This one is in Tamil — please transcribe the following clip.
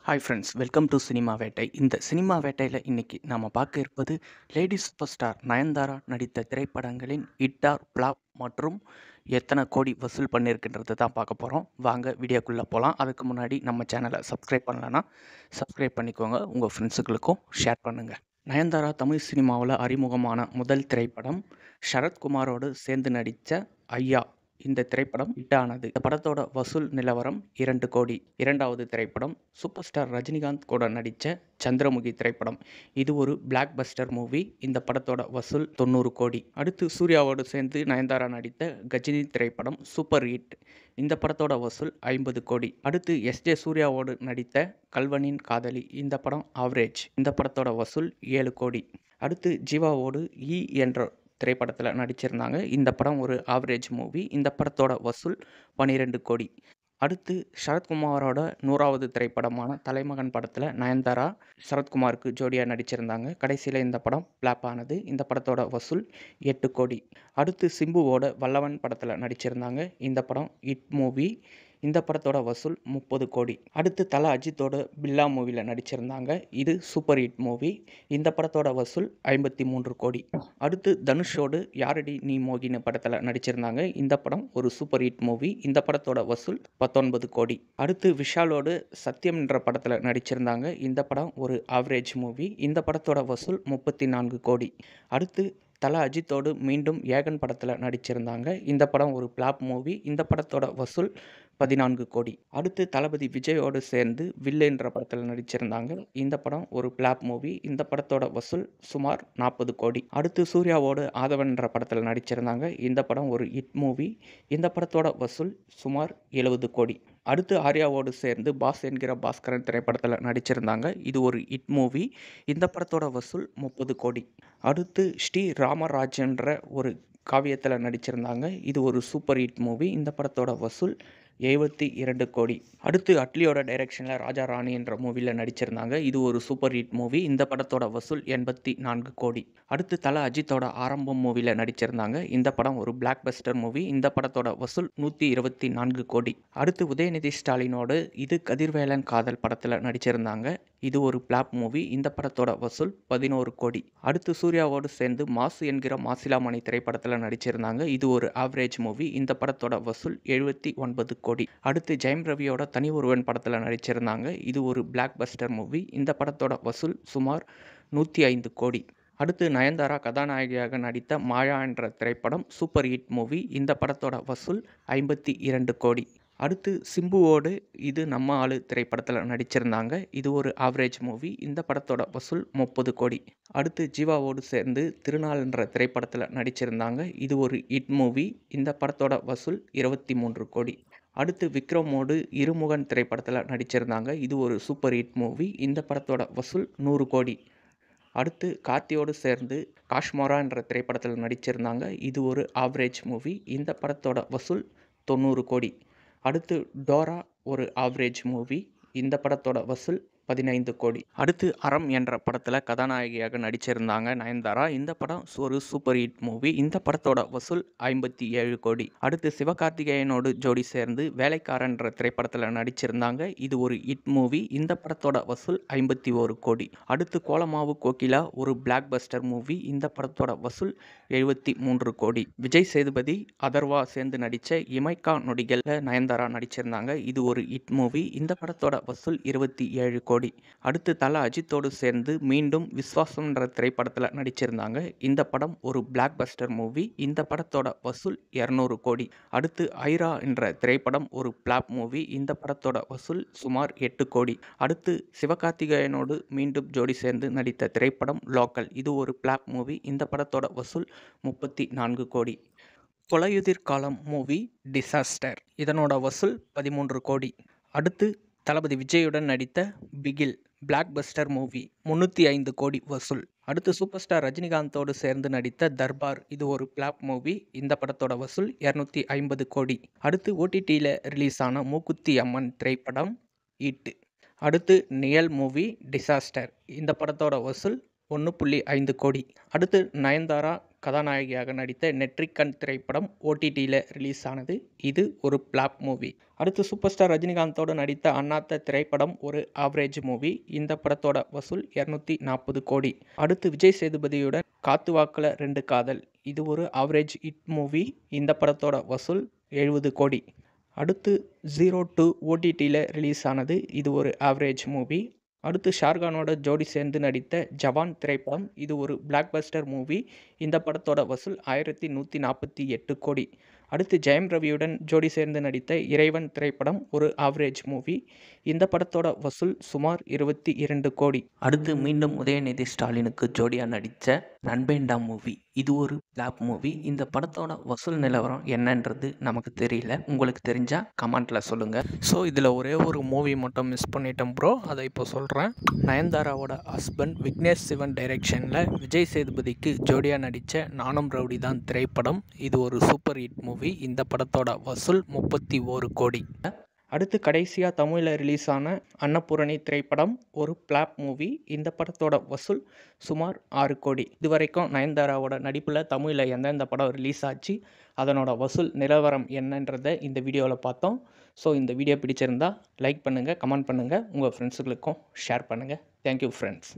Hi friends, welcome to cinema வேட்டை. இந்த சினிமா வேட்டையில் இன்னைக்கு நாம் பார்க்க இருப்பது லேடி சூப்பர் ஸ்டார் நயன்தாரா நடித்த திரைப்படங்களின் ஹிட் ஆர் ஃப்ளாப் மற்றும் எத்தனை கோடி வசூல் பண்ணியிருக்குன்றது தான் பார்க்க போகிறோம். வாங்க வீடியோக்குள்ளே போகலாம். அதுக்கு முன்னாடி நம்ம சேனலை சப்ஸ்கிரைப் பண்ணலன்னா சப்ஸ்கிரைப் பண்ணிக்கோங்க, உங்கள் ஃப்ரெண்ட்ஸுகளுக்கும் ஷேர் பண்ணுங்கள். நயன்தாரா தமிழ் சினிமாவில் அறிமுகமான முதல் திரைப்படம் சரத்குமாரோடு சேர்ந்து நடித்த ஐயா. இந்த திரைப்படம் ஹிட் ஆனது. இந்த படத்தோட வசூல் நிலவரம் 2 கோடி. இரண்டாவது திரைப்படம் சூப்பர் ஸ்டார் ரஜினிகாந்த் கூட நடித்த சந்திரமுகி திரைப்படம். இது ஒரு பிளாக் பஸ்டர் மூவி. இந்த படத்தோட வசூல் 90 கோடி. அடுத்து சூர்யாவோடு சேர்ந்து நயன்தாரா நடித்த கஜினி திரைப்படம் சூப்பர் ஹிட். இந்த படத்தோட வசூல் 50 கோடி. அடுத்து எஸ்.ஜே. சூர்யாவோடு நடித்த கல்வனின் காதலி. இந்த படம் ஆவரேஜ். இந்த படத்தோட வசூல் 7 கோடி. அடுத்து ஜீவாவோடு ஈ என்ற திரைப்படத்தில் நடிச்சிருந்தாங்க. இந்த படம் ஒரு ஆவரேஜ் மூவி. இந்த படத்தோட வசூல் 12 கோடி. அடுத்து சரத்குமாரோட 100வது திரைப்படமான தலைமகன் படத்தில் நயன்தாரா சரத்குமாருக்கு ஜோடியாக நடிச்சிருந்தாங்க. கடைசியில் இந்த படம் ஃப்ளாப் ஆனது. இந்த படத்தோட வசூல் 8 கோடி. அடுத்து சிம்புவோட வல்லவன் படத்தில் நடிச்சிருந்தாங்க. இந்த படம் ஹிட் மூவி. இந்த படத்தோட வசூல் 30 கோடி. அடுத்து தல அஜித்தோட பில்லா மூவியில் நடிச்சிருந்தாங்க. இது சூப்பர் ஹிட் மூவி. இந்த படத்தோட வசூல் 53 கோடி. அடுத்து தனுஷோடு யாரடி நீ மோகினி படத்தில் நடிச்சிருந்தாங்க. இந்த படம் ஒரு சூப்பர் ஹிட் மூவி. இந்த படத்தோட வசூல் 19 கோடி. அடுத்து விஷாலோடு சத்யம் என்ற படத்தில் நடிச்சிருந்தாங்க. இந்த படம் ஒரு ஆவரேஜ் மூவி. இந்த படத்தோட வசூல் 34 கோடி. அடுத்து தல அஜித்தோடு மீண்டும் ஏகன் படத்தில் நடிச்சிருந்தாங்க. இந்த படம் ஒரு ஃப்ளாப் மூவி. இந்த படத்தோட வசூல் 14 கோடி. அடுத்து தளபதி விஜயோடு சேர்ந்து வில் என்ற படத்தில் நடிச்சிருந்தாங்க. இந்த படம் ஒரு ஃப்ளாப் மூவி. இந்த படத்தோட வசூல் சுமார் 40 கோடி. அடுத்து சூர்யாவோடு ஆதவன் என்ற படத்தில் நடிச்சிருந்தாங்க. இந்த படம் ஒரு ஹிட் மூவி. இந்த படத்தோட வசூல் சுமார் 70 கோடி. அடுத்து ஆர்யாவோடு சேர்ந்து பாஸ் என்கிற பாஸ்கரன் திரைப்படத்தில் நடிச்சிருந்தாங்க. இது ஒரு ஹிட் மூவி. இந்த படத்தோட வசூல் 30 கோடி. அடுத்து ஸ்ரீ ராமராஜ் என்ற ஒரு காவியத்தில் நடிச்சிருந்தாங்க. இது ஒரு சூப்பர் ஹிட் மூவி. இந்த படத்தோட வசூல் 72 கோடி. அடுத்து அட்லியோட டைரக்ஷனில் ராஜா ராணி என்ற மூவியில் நடிச்சிருந்தாங்க. இது ஒரு சூப்பர் ஹிட் மூவி. இந்த படத்தோட வசூல் 84 கோடி. அடுத்து தல அஜித்தோட ஆரம்பம் மூவியில் நடிச்சிருந்தாங்க. இந்த படம் ஒரு பிளாக் பஸ்டர் மூவி. இந்த படத்தோட வசூல் 124 கோடி. அடுத்து உதயநிதி ஸ்டாலினோடு இது கதிர்வேலன் காதல் படத்தில் நடிச்சிருந்தாங்க. இது ஒரு ஃப்ளாப் மூவி. இந்த படத்தோட வசூல் 11 கோடி. அடுத்து சூர்யாவோடு சேர்ந்து மாசு என்கிற மாசிலாமணி திரைப்படத்தில் நடிச்சிருந்தாங்க. இது ஒரு ஆவரேஜ் மூவி. இந்த படத்தோட வசூல் 79 கோடி. அடுத்து ஜெயம் ரவியோட தனி ஒருவன் படத்தில் நடிச்சிருந்தாங்க. இது ஒரு பிளாக் பஸ்டர் மூவி. இந்த படத்தோட வசூல் சுமார் 105 கோடி. அடுத்து நயன்தாரா கதாநாயகியாக நடித்த மாயா என்ற திரைப்படம் சூப்பர் ஹிட் மூவி. இந்த படத்தோட வசூல் 52 கோடி. அடுத்து சிம்புவோடு இது நம்ம ஆளு திரைப்படத்தில் நடிச்சிருந்தாங்க. இது ஒரு ஆவரேஜ் மூவி. இந்த படத்தோட வசூல் 30 கோடி. அடுத்து ஜீவாவோடு சேர்ந்து திருநாள் என்ற திரைப்படத்தில் நடிச்சிருந்தாங்க. இது ஒரு ஹிட் மூவி. இந்த படத்தோட வசூல் 23 கோடி. அடுத்து விக்ரமோடு இருமுகன் திரைப்படத்தில் நடிச்சிருந்தாங்க. இது ஒரு சூப்பர் ஹிட் மூவி. இந்த படத்தோட வசூல் 100 கோடி. அடுத்து கார்த்தியோடு சேர்ந்து காஷ்மோரா என்ற திரைப்படத்தில் நடிச்சிருந்தாங்க. இது ஒரு ஆவரேஜ் மூவி. இந்த படத்தோட வசூல் 90 கோடி. அடுத்து டோரா ஒரு ஆவரேஜ் மூவி. இந்த படத்தோட வசூல் 15 கோடி. அடுத்து அறம் என்ற படத்தில் கதாநாயகியாக நடிச்சிருந்தாங்க நயன்தாரா. இந்த படம் ஒரு சூப்பர் ஹிட் மூவி. இந்த படத்தோட வசூல் 57 கோடி. அடுத்து சிவகார்த்திகேயனோடு ஜோடி சேர்ந்து வேலைக்காரன் என்ற திரைப்படத்தில் நடிச்சிருந்தாங்க. இது ஒரு ஹிட் மூவி. இந்த படத்தோட வசூல் 51 கோடி. அடுத்து கோலமாவு கோகிலா ஒரு பிளாக் பஸ்டர் மூவி. இந்த படத்தோட வசூல் 73 கோடி. விஜய் சேதுபதி அதர்வா சேர்ந்து நடித்த இமைக்கா நொடிகள் நயன்தாரா நடிச்சிருந்தாங்க. இது ஒரு ஹிட் மூவி. இந்த படத்தோட வசூல் 27 கோடி. அடுத்து தல அஜித்தோடு சேர்ந்து மீண்டும் விஸ்வாசம் என்ற திரைப்படத்தில் நடிச்சிருந்தாங்க. இந்த படம் ஒரு பிளாக் பஸ்டர் மூவி. இந்த படத்தோட வசூல் 200 கோடி. அடுத்து ஐரா என்ற திரைப்படம் ஒரு ஃப்ளாப் மூவி. இந்த படத்தோட வசூல் சுமார் 8 கோடி. அடுத்து சிவகார்த்திகேயனோடு மீண்டும் ஜோடி சேர்ந்து நடித்த திரைப்படம் லோக்கல். இது ஒரு ஃப்ளாப் மூவி. இந்த படத்தோட வசூல் 34 கோடி. கொலையுதிர் காலம் மூவி டிசாஸ்டர். இதனோட வசூல் 13 கோடி. அடுத்து தளபதி விஜயுடன் நடித்த பிகில் பிளாக் பஸ்டர் மூவி 305 கோடி வசூல். அடுத்து சூப்பர் ஸ்டார் ரஜினிகாந்தோடு சேர்ந்து நடித்த தர்பார். இது ஒரு ஃப்ளாப் மூவி. இந்த படத்தோட வசூல் 250 கோடி. அடுத்து ஓடிடியில் ரிலீஸ் ஆன மூக்குத்தி அம்மன் திரைப்படம் ஹிட். அடுத்து நியல் மூவி டிசாஸ்டர். இந்த படத்தோட வசூல் 1.5 கோடி. அடுத்து நயன்தாரா கதாநாயகியாக நடித்த நெட்ரிகன் திரைப்படம் ஓடிடியில் ரிலீஸ் ஆனது. இது ஒரு பிளாப் மூவி. அடுத்து சூப்பர் ஸ்டார் ரஜினிகாந்தோடு நடித்த அண்ணாத்த திரைப்படம் ஒரு ஆவரேஜ் மூவி. இந்த படத்தோட வசூல் 240 கோடி. அடுத்து விஜய் சேதுபதியுடன் காத்து வாக்குல 2 காதல். இது ஒரு ஆவரேஜ் ஹிட் மூவி. இந்த படத்தோட வசூல் 70 கோடி. அடுத்து 02 ஓடிடியில் ரிலீஸ் ஆனது. இது ஒரு ஆவரேஜ் மூவி. அடுத்து ஷாருக்கானோட ஜோடி சேர்ந்து நடித்த ஜவான் திரைப்படம். இது ஒரு பிளாக் பஸ்டர் மூவி. இந்த படத்தோட வசூல் 1148 கோடி. அடுத்து ஜெயம் ரவியுடன் ஜோடி சேர்ந்து நடித்த இறைவன் திரைப்படம் ஒரு ஆவரேஜ் மூவி. இந்த படத்தோட வசூல் சுமார் 22 கோடி. அடுத்து மீண்டும் உதயநிதி ஸ்டாலினுக்கு ஜோடியாக நடித்த நண்பேண்டா மூவி. இது ஒரு பிளாப் மூவி. இந்த படத்தோட வசூல் நிலவரம் என்னன்றது நமக்கு தெரியல. உங்களுக்கு தெரிஞ்சால் கமெண்ட்டில் சொல்லுங்கள். ஸோ இதில் ஒரே ஒரு மூவி மட்டும் மிஸ் பண்ணிட்டேன் ப்ரோ, அதை இப்போ சொல்கிறேன். நயன்தாராவோட ஹஸ்பண்ட் விக்னேஷ் சிவன் டைரக்ஷனில் விஜய் சேதுபதிக்கு ஜோடியாக நடித்த நானும் ரவுடி தான் திரைப்படம். இது ஒரு சூப்பர் ஹிட் மூவி. இந்த படத்தோட வசூல் 31 கோடி. அடுத்து கடைசியாக தமிழில் ரிலீஸ் ஆன அன்னபூரணி திரைப்படம் ஒரு பிளாப் மூவி. இந்த படத்தோட வசூல் சுமார் 6 கோடி. இது வரைக்கும் நயன்தாராவோட நடிப்பில் தமிழில் எந்தெந்த படம் ரிலீஸ் ஆச்சு, அதனோட வசூல் நிலவரம் என்னன்றதை இந்த வீடியோவில் பார்த்தோம். ஸோ இந்த வீடியோ பிடிச்சிருந்தா லைக் பண்ணுங்கள், கமெண்ட் பண்ணுங்கள், உங்கள் ஃப்ரெண்ட்ஸுகளுக்கும் ஷேர் பண்ணுங்கள். Thank you friends.